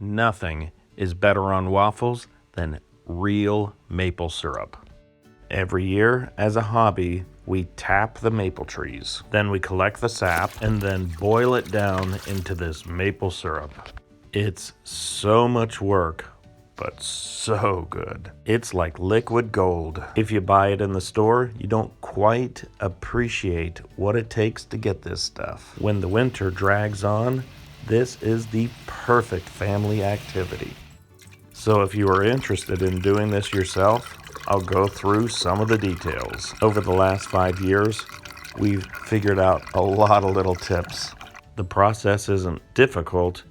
Nothing is better on waffles than real maple syrup. Every year, as a hobby, we tap the maple trees. Then we collect the sap and then boil it down into this maple syrup. It's so much work, but so good. It's like liquid gold. If you buy it in the store, you don't quite appreciate what it takes to get this stuff. When the winter drags on, this is the perfect family activity. So if you are interested in doing this yourself, I'll go through some of the details. Over the last 5 years, we've figured out a lot of little tips. The process isn't difficult,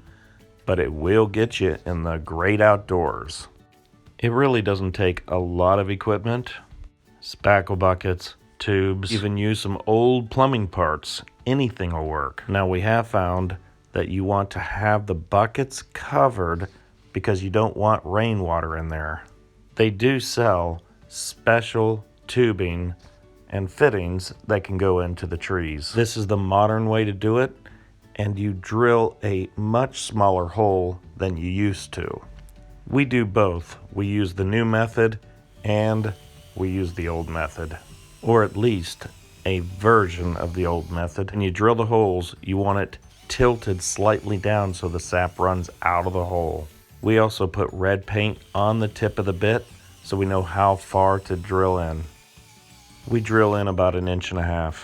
but it will get you in the great outdoors. It really doesn't take a lot of equipment. Spackle buckets, tubes, even use some old plumbing parts. Anything will work. Now we have found that you want to have the buckets covered because you don't want rainwater in there. They do sell special tubing and fittings that can go into the trees. This is the modern way to do it, and you drill a much smaller hole than you used to. We do both. We use the new method and we use the old method, or at least a version of the old method. When you drill the holes, you want it tilted slightly down so the sap runs out of the hole. We also put red paint on the tip of the bit so we know how far to drill in. We drill in about 1.5 inches.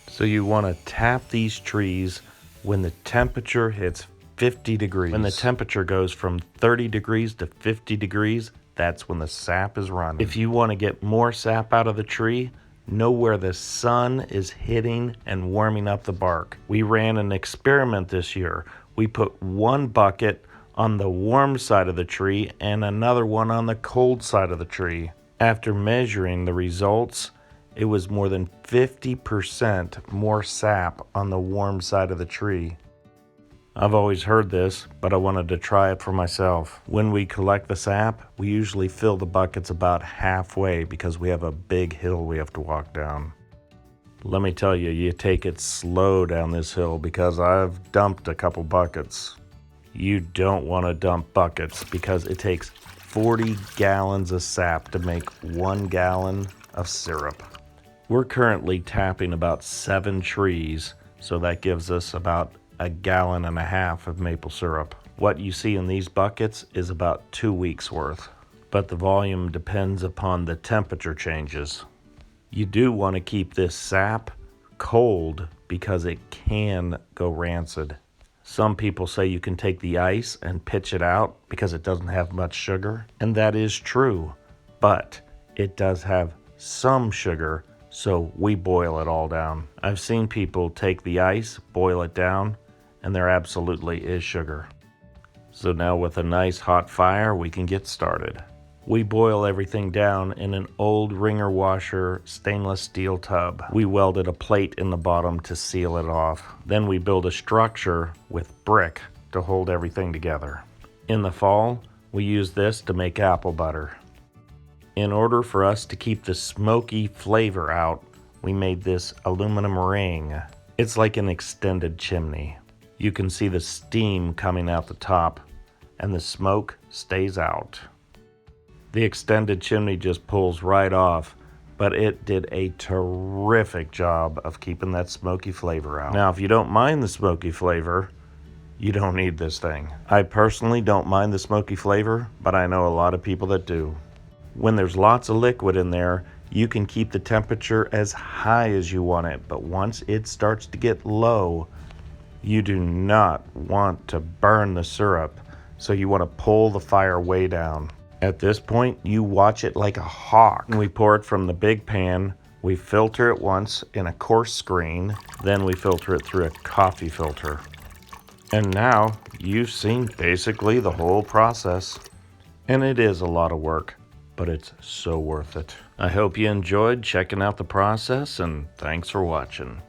So you want to tap these trees when the temperature hits 50 degrees. When the temperature goes from 30 degrees to 50 degrees, that's when the sap is running. If you want to get more sap out of the tree, know where the sun is hitting and warming up the bark. We ran an experiment this year. We put one bucket on the warm side of the tree and another one on the cold side of the tree. After measuring the results, it was more than 50% more sap on the warm side of the tree. I've always heard this, but I wanted to try it for myself. When we collect the sap, we usually fill the buckets about halfway because we have a big hill we have to walk down. Let me tell you, you take it slow down this hill because I've dumped a couple buckets. You don't want to dump buckets because it takes 40 gallons of sap to make 1 gallon of syrup. We're currently tapping about 7 trees, so that gives us about 1.5 gallons of maple syrup. What you see in these buckets is about 2 weeks worth, but the volume depends upon the temperature changes. You do want to keep this sap cold because it can go rancid. Some people say you can take the ice and pitch it out because it doesn't have much sugar, and that is true, but it does have some sugar, so we boil it all down. I've seen people take the ice, boil it down, and there absolutely is sugar. So now with a nice hot fire, we can get started. We boil everything down in an old wringer washer stainless steel tub. We welded a plate in the bottom to seal it off. Then we build a structure with brick to hold everything together. In the fall, we use this to make apple butter. In order for us to keep the smoky flavor out, we made this aluminum ring. It's like an extended chimney. You can see the steam coming out the top, and the smoke stays out. The extended chimney just pulls right off, but it did a terrific job of keeping that smoky flavor out. Now, if you don't mind the smoky flavor, you don't need this thing. I personally don't mind the smoky flavor, but I know a lot of people that do. When there's lots of liquid in there, you can keep the temperature as high as you want it, but once it starts to get low, you do not want to burn the syrup, so you want to pull the fire way down. At this point, you watch it like a hawk. We pour it from the big pan, we filter it once in a coarse screen, then we filter it through a coffee filter. And now you've seen basically the whole process. And it is a lot of work, but it's so worth it. I hope you enjoyed checking out the process, and thanks for watching.